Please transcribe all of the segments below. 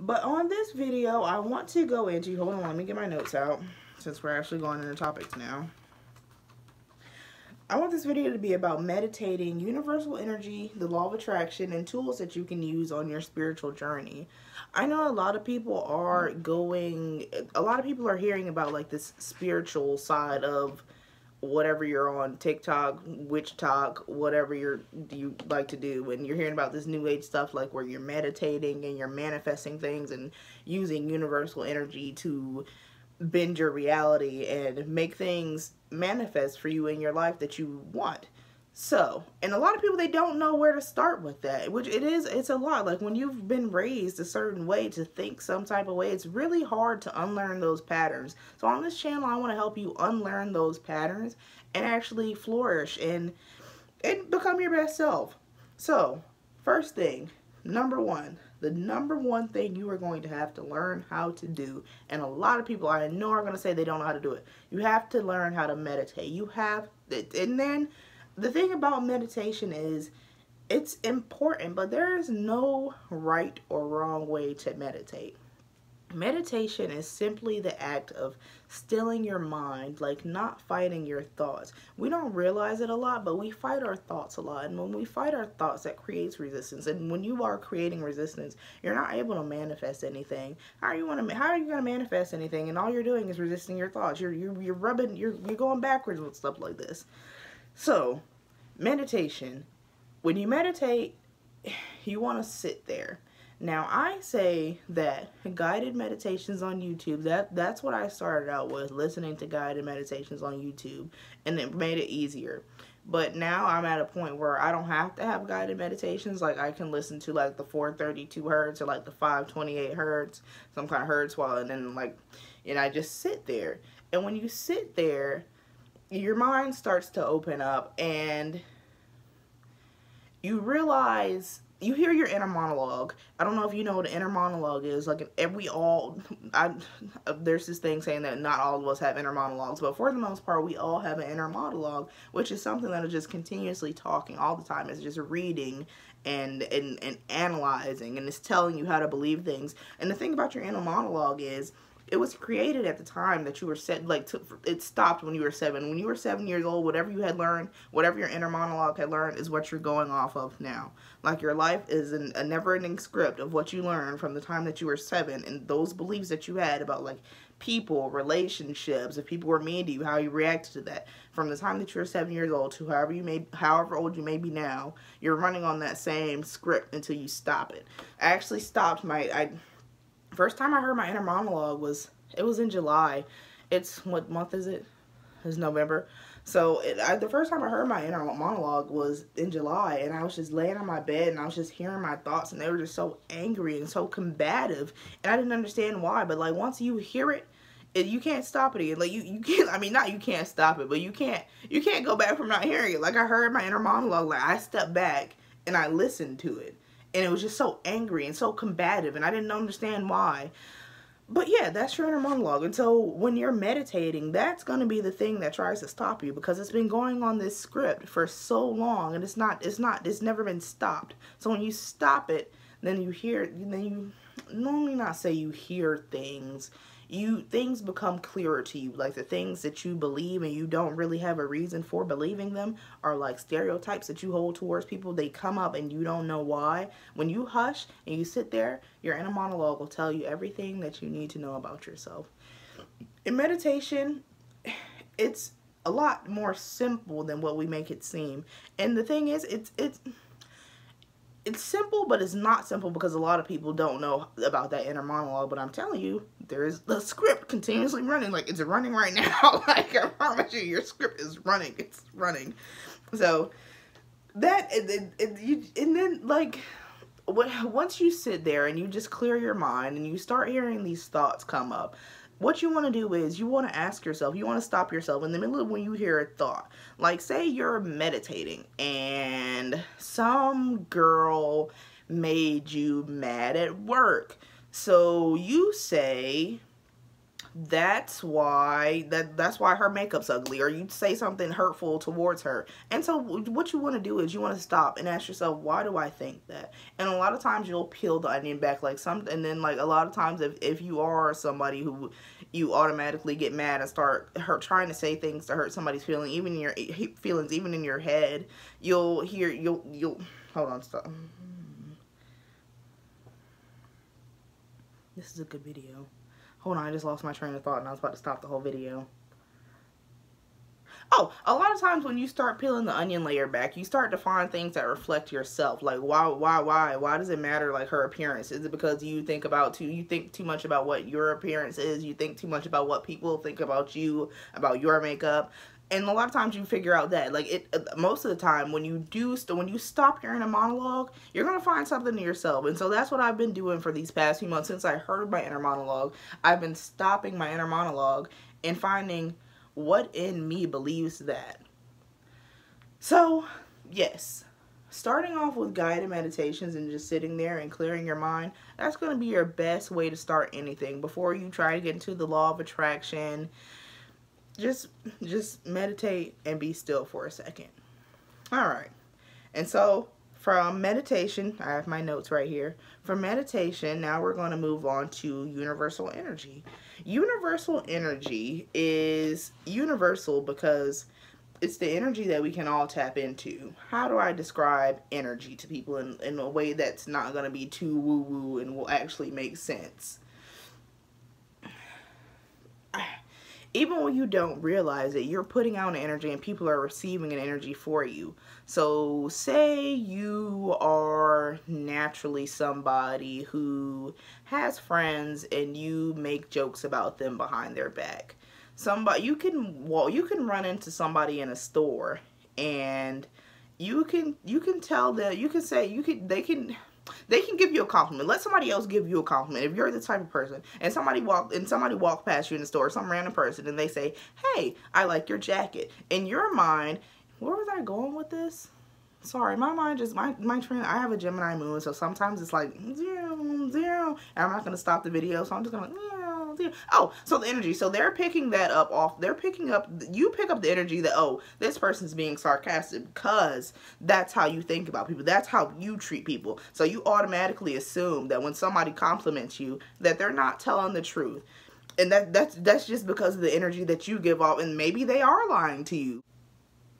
But on this video, I want to go into, hold on, let me get my notes out, since we're actually going into topics now. I want this video to be about meditating, universal energy, the law of attraction, and tools that you can use on your spiritual journey. I know a lot of people are hearing about like this spiritual side of whatever you're on, TikTok, witch talk, whatever you like to do, and you're hearing about this new age stuff like where you're meditating and you're manifesting things and using universal energy to bend your reality and make things manifest for you in your life that you want. So, and a lot of people, they don't know where to start with that, which it's a lot. Like when you've been raised a certain way to think some type of way, it's really hard to unlearn those patterns. So on this channel, I want to help you unlearn those patterns and actually flourish and become your best self. So, first thing, the number one thing you are going to have to learn how to do, and a lot of people I know are going to say they don't know how to do it. You have to learn how to meditate. And then the thing about meditation is it's important, but there is no right or wrong way to meditate. Meditation is simply the act of stilling your mind, like not fighting your thoughts. We don't realize it a lot, but we fight our thoughts a lot. And when we fight our thoughts, that creates resistance. And when you are creating resistance, you're not able to manifest anything. How are you going to manifest anything? And all you're doing is resisting your thoughts. You're going backwards with stuff like this. So, meditation. When you meditate, you want to sit there. Now, I say that guided meditations on YouTube, that's what I started out with, listening to guided meditations on YouTube, and it made it easier. But now I'm at a point where I don't have to have guided meditations. Like, I can listen to, like, the 432 hertz or, like, the 528 hertz, some kind of hertz, and then, like, and I just sit there. And when you sit there, your mind starts to open up, and you realize, you hear your inner monologue. I don't know if you know what an inner monologue is. Like, there's this thing saying that not all of us have inner monologues, but for the most part, we all have an inner monologue, which is something that is just continuously talking all the time. It's just reading and analyzing, and it's telling you how to believe things. And the thing about your inner monologue is, it was created at the time that you were set, it stopped when you were 7. When you were 7 years old, whatever you had learned, whatever your inner monologue had learned is what you're going off of now. Like, your life is a never-ending script of what you learned from the time that you were 7, and those beliefs that you had about, like, people, relationships, if people were mean to you, how you reacted to that. From the time that you were 7 years old to however old you may be now, you're running on that same script until you stop it. I actually stopped first time I heard my inner monologue was in July. What month is it? It's November. So the first time I heard my inner monologue was in July, and I was just laying on my bed, and I was just hearing my thoughts, and they were just so angry and so combative, and I didn't understand why. But like, once you hear it, you can't stop it again. Like, you can't, I mean, not you can't stop it, but you can't go back from not hearing it. Like, I heard my inner monologue, like, I stepped back and I listened to it. And it was just so angry and so combative, and I didn't understand why. But yeah, that's your inner monologue. And so when you're meditating, that's going to be the thing that tries to stop you, because it's been going on this script for so long, and it's never been stopped. So when you stop it, then you normally not say you hear things. Things become clearer to you. Like, the things that you believe and you don't really have a reason for believing them are like stereotypes that you hold towards people. They come up and you don't know why. When you hush and you sit there, your inner monologue will tell you everything that you need to know about yourself. In meditation, it's a lot more simple than what we make it seem. And the thing is, it's simple, but it's not simple, because a lot of people don't know about that inner monologue. But I'm telling you, there is the script continuously running. Like, it's running right now. Like, I promise you, your script is running. It's running. So and then, like, once you sit there and you just clear your mind and you start hearing these thoughts come up, what you want to do is you want to ask yourself, you want to stop yourself in the middle of when you hear a thought. Like, say you're meditating and some girl made you mad at work. So you say, that's why her makeup's ugly, or you say something hurtful towards her. And so what you want to do is you want to stop and ask yourself, why do I think that? And a lot of times you'll peel the onion back, like and then like a lot of times if you are somebody who you automatically get mad and start trying to say things to hurt somebody's feeling, even in your feelings, even in your head, you'll hold on, stop. This is a good video. Hold on, I just lost my train of thought and I was about to stop the whole video. Oh, a lot of times when you start peeling the onion layer back, you start to find things that reflect yourself. Like, why does it matter, like, her appearance? Is it because you think too much about what your appearance is? You think too much about what people think about you, about your makeup? And a lot of times you figure out that, like, most of the time when you stop your inner monologue, you're going to find something to yourself. And so that's what I've been doing for these past few months. Since I heard my inner monologue, I've been stopping my inner monologue and finding what in me believes that. So, yes, starting off with guided meditations and just sitting there and clearing your mind, that's going to be your best way to start anything. Before you try to get into the law of attraction, just meditate and be still for a second. All right. And so from meditation, I have my notes right here. From meditation, now we're going to move on to universal energy. Universal energy is universal because it's the energy that we can all tap into. How do I describe energy to people in a way that's not going to be too woo-woo and will actually make sense? Even when you don't realize it, you're putting out an energy and people are receiving an energy for you. So say you are naturally somebody who has friends and you make jokes about them behind their back. You can run into somebody in a store and you can tell them, they can give you a compliment. Let somebody else give you a compliment. If you're the type of person and somebody walked past you in the store, some random person, and they say, "Hey, I like your jacket." In your mind, where was I going with this? Sorry, my mind just, my trend, I have a Gemini moon, so sometimes it's like, zero, zero, and I'm not going to stop the video, so I'm just going to, zero, zero. Oh, so the energy, so they're picking that up you pick up the energy that, oh, this person's being sarcastic, because that's how you think about people, that's how you treat people, so you automatically assume that when somebody compliments you, that they're not telling the truth, and that's just because of the energy that you give off, and maybe they are lying to you.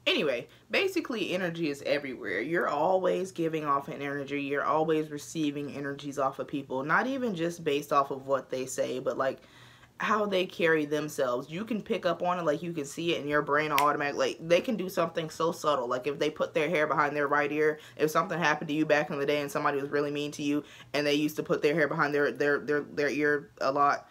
Anyway, basically energy is everywhere. You're always giving off an energy. You're always receiving energies off of people. Not even just based off of what they say, but like how they carry themselves. You can pick up on it, like you can see it in your brain automatically. Like they can do something so subtle. Like if they put their hair behind their right ear, if something happened to you back in the day and somebody was really mean to you and they used to put their hair behind their ear a lot.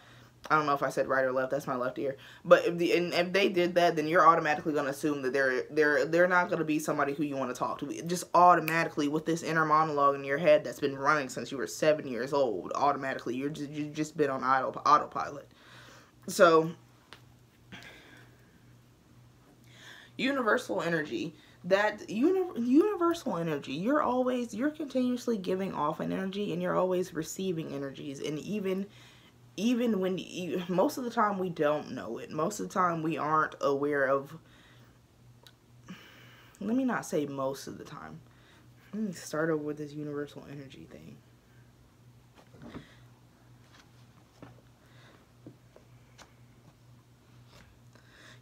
I don't know if I said right or left. That's my left ear. But if they did that, then you're automatically going to assume that they're not going to be somebody who you want to talk to. Just automatically, with this inner monologue in your head that's been running since you were 7 years old, automatically you've just been on autopilot. So universal energy. Universal energy. You're continuously giving off an energy, and you're always receiving energies, and even when most of the time we don't know it. Most of the time we aren't aware of, let me not say most of the time. Let me start over with this universal energy thing.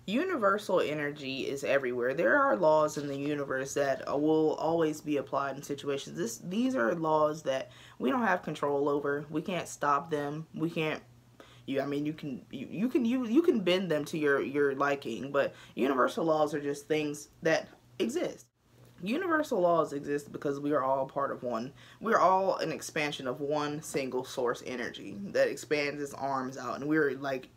Universal energy is everywhere. There are laws in the universe that will always be applied in situations. These are laws that we don't have control over. We can't stop them. We can't. You can bend them to your liking, but universal laws are just things that exist. Universal laws exist because we are all part of one. We're all an expansion of one single source energy that expands its arms out, and we're like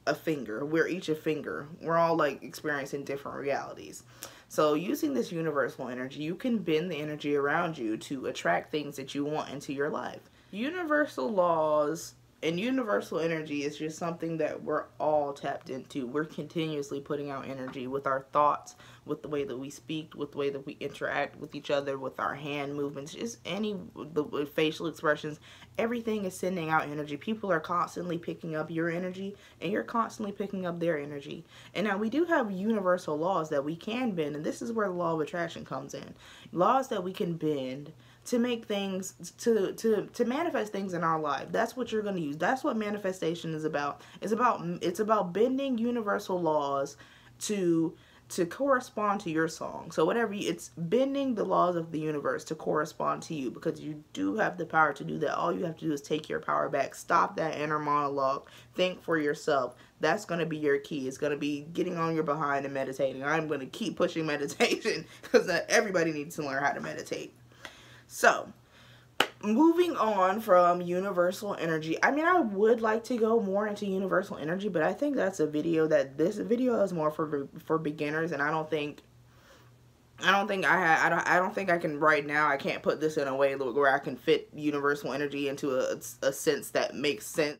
a finger. We're each a finger. We're all like experiencing different realities. So using this universal energy, you can bend the energy around you to attract things that you want into your life. Universal laws And universal energy is just something that we're all tapped into. We're continuously putting out energy with our thoughts, with the way that we speak, with the way that we interact with each other, with our hand movements, just the facial expressions. Everything is sending out energy. People are constantly picking up your energy, and you're constantly picking up their energy. And now we do have universal laws that we can bend, and this is where the law of attraction comes in. Laws that we can bend to make things, to manifest things in our life. That's what you're going to use. That's what manifestation is about. It's about bending universal laws to correspond to your song. So it's bending the laws of the universe to correspond to you, because you do have the power to do that. All you have to do is take your power back. Stop that inner monologue. Think for yourself. That's going to be your key. It's going to be getting on your behind and meditating. I'm going to keep pushing meditation because everybody needs to learn how to meditate. So, moving on from universal energy. I mean, I would like to go more into universal energy, but I think this video is more for beginners, and I don't think I can right now. I can't put this in a way where I can fit universal energy into a sense that makes sense.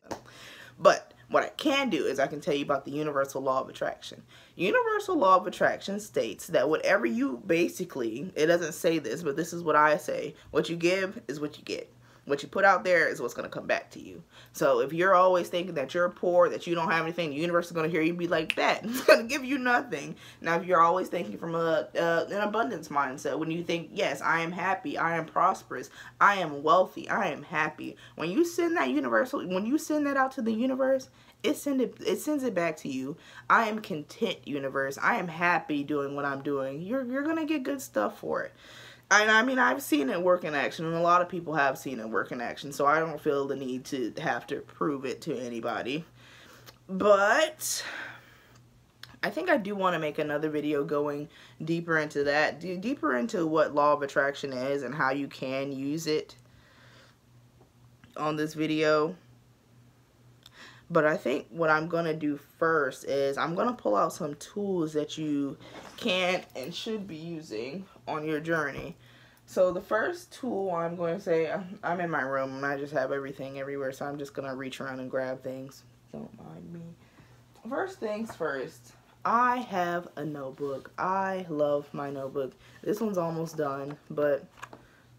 But what I can do is I can tell you about the universal law of attraction. Universal law of attraction states that whatever you, basically, it doesn't say this, but this is what I say. What you give is what you get. What you put out there is what's going to come back to you. So if you're always thinking that you're poor, that you don't have anything, the universe is going to hear you be like, that. It's going to give you nothing. Now, if you're always thinking from an abundance mindset, when you think, yes, I am happy, I am prosperous, I am wealthy, I am happy. When you send that out to the universe, it sends it back to you. I am content, universe. I am happy doing what I'm doing. You're going to get good stuff for it. And I mean, I've seen it work in action, and a lot of people have seen it work in action, so I don't feel the need to have to prove it to anybody. But I think I do want to make another video going deeper into that, deeper into what law of attraction is and how you can use it on this video. But I think what I'm going to do first is I'm going to pull out some tools that you can and should be using on your journey. So the first tool I'm going to say, I'm in my room and I just have everything everywhere, so I'm just going to reach around and grab things. Don't mind me. First things first, I have a notebook. I love my notebook. This one's almost done, but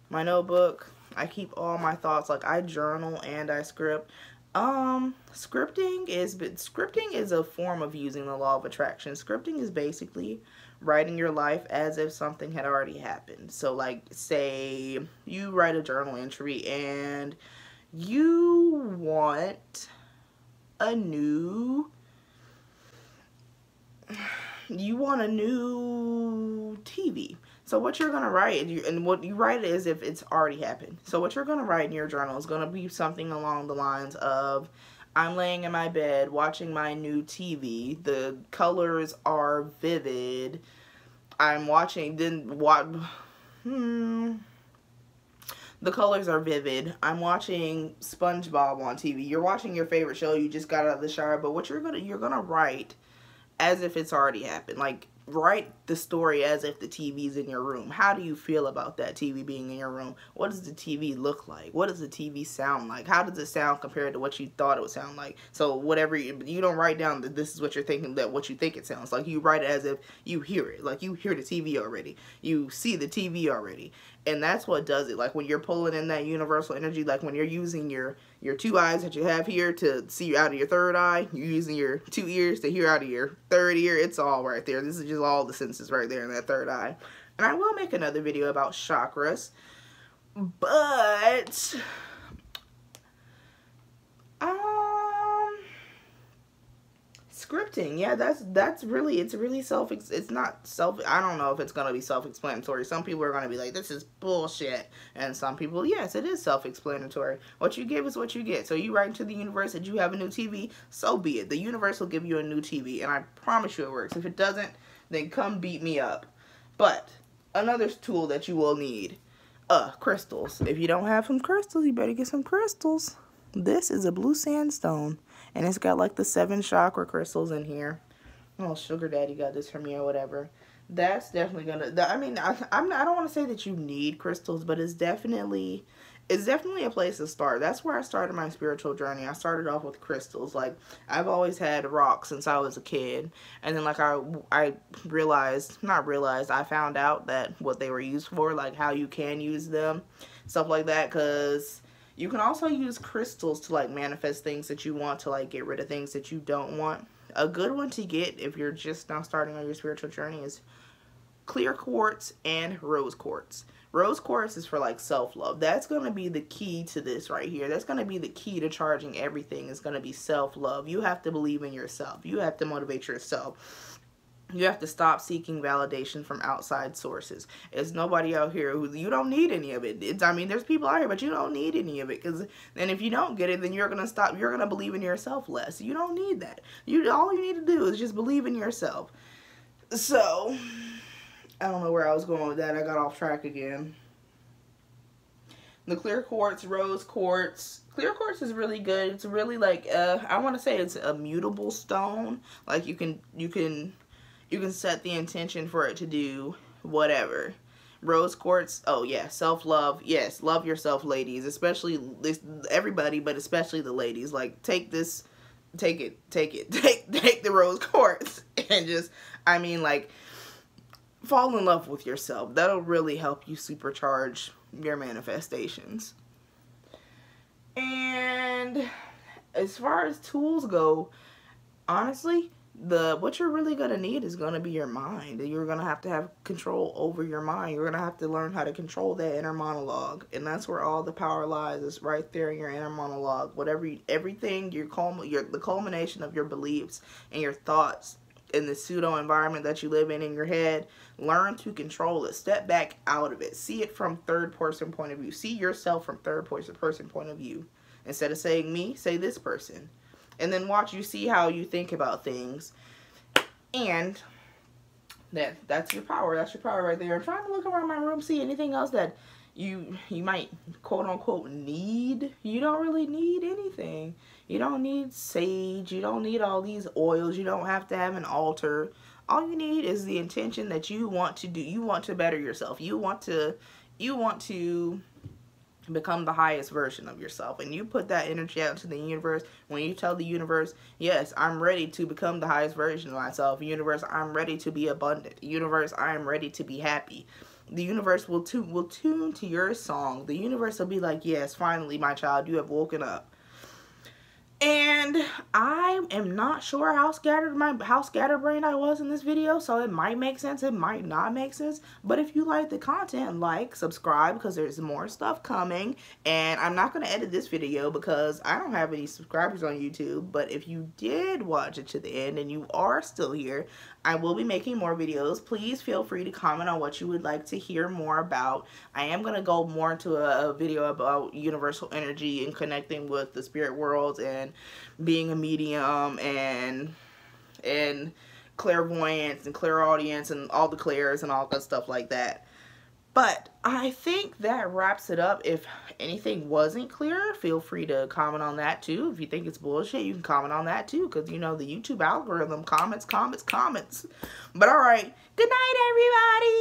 my notebook, I keep all my thoughts. Like, I journal and I script. Scripting is a form of using the law of attraction. Scripting is basically writing your life as if something had already happened. So, like, say you write a journal entry and you want a new TV. So what you're going to write, and what you write it as if it's already happened. So what you're going to write in your journal is going to be something along the lines of, I'm laying in my bed watching my new TV. The colors are vivid. I'm watching, the colors are vivid. I'm watching SpongeBob on TV. You're watching your favorite show. You just got out of the shower. But what you're gonna write as if it's already happened. Like, write the story as if the TV's in your room. How do you feel about that TV being in your room? What does the TV look like? What does the TV sound like? How does it sound compared to what you thought it would sound like? So whatever, you don't write down that this is what you're thinking, that what you think it sounds like. You write it as if you hear it. Like, you hear the TV already. You see the TV already. And that's what does it. Like, when you're pulling in that universal energy, like when you're using your two eyes that you have here to see out of your third eye, you're using your 2 ears to hear out of your third ear, it's all right there. This is just all the senses right there in that third eye. And I will make another video about chakras, but scripting, yeah, that's really, it's really I don't know if it's gonna be self-explanatory. Some people are gonna be like, this is bullshit, and some people, yes, it is self-explanatory. What you give is what you get. So you write into the universe that you have a new TV, so be it. The universe will give you a new TV, and I promise you it works. If it doesn't, then come beat me up. But another tool that you will need, crystals. If you don't have some crystals, you better get some crystals. This is a blue sandstone, and it's got like the 7 chakra crystals in here. Oh, sugar daddy got this for me or whatever. That's definitely gonna, I mean, I don't want to say that you need crystals, but it's definitely it's definitely a place to start. That's where I started my spiritual journey. I started off with crystals. Like, I've always had rocks since I was a kid. And then, like, I I found out that what they were used for, like, how you can use them, stuff like that. Because you can also use crystals to, like, manifest things that you want, to, like, get rid of things that you don't want. A good one to get if you're just now starting on your spiritual journey is clear quartz and rose quartz. Rose quartz is for, like, self-love. That's going to be the key to this right here. That's going to be the key to charging everything. Is going to be self-love. You have to believe in yourself. You have to motivate yourself. You have to stop seeking validation from outside sources. There's nobody out here who, you don't need any of it. I mean, there's people out here, but you don't need any of it. Because then if you don't get it, then you're going to stop. You're going to believe in yourself less. You don't need that. All you need to do is just believe in yourself. So, I don't know where I was going with that. I got off track again. The clear quartz, rose quartz. Clear quartz is really good. It's really, like, I want to say it's a mutable stone. Like, you can set the intention for it to do whatever. Rose quartz, oh yeah, self-love. Yes, love yourself, ladies. Especially everybody, but especially the ladies. Like, take the rose quartz and just, I mean, like, fall in love with yourself. That'll really help you supercharge your manifestations. And as far as tools go, honestly, what you're really going to need is going to be your mind. You're going to have control over your mind. You're going to have to learn how to control that inner monologue. And that's where all the power lies, is right there in your inner monologue. Everything, the culmination of your beliefs and your thoughts in the pseudo environment that you live in your head, learn to control it. Step back out of it. See it from third person point of view. See yourself from third person point of view. Instead of saying me, say this person. And then watch you see how you think about things. And that's your power. That's your power right there. I'm trying to look around my room, see anything else that you might quote unquote need. You don't really need anything. You don't need sage. You don't need all these oils. You don't have to have an altar. All you need is the intention that you want to do. You want to better yourself. You want to become the highest version of yourself. And you put that energy out to the universe. When you tell the universe, yes, I'm ready to become the highest version of myself. Universe, I'm ready to be abundant. Universe, I am ready to be happy. The universe will tune to your song. The universe will be like, yes, finally, my child, you have woken up. And I am not sure how scatterbrained I was in this video, so it might make sense, it might not make sense. But if you like the content, like, subscribe, because there's more stuff coming. And I'm not going to edit this video because I don't have any subscribers on YouTube. But if you did watch it to the end and you are still here, I will be making more videos. Please feel free to comment on what you would like to hear more about. I am going to go more into a video about universal energy and connecting with the spirit world and being a medium and clairvoyance and clairaudience and all the clairs and all that stuff like that. But I think that wraps it up. If anything wasn't clear, feel free to comment on that too. If you think it's bullshit, you can comment on that too, because you know the YouTube algorithm, comments. But alright, good night everybody.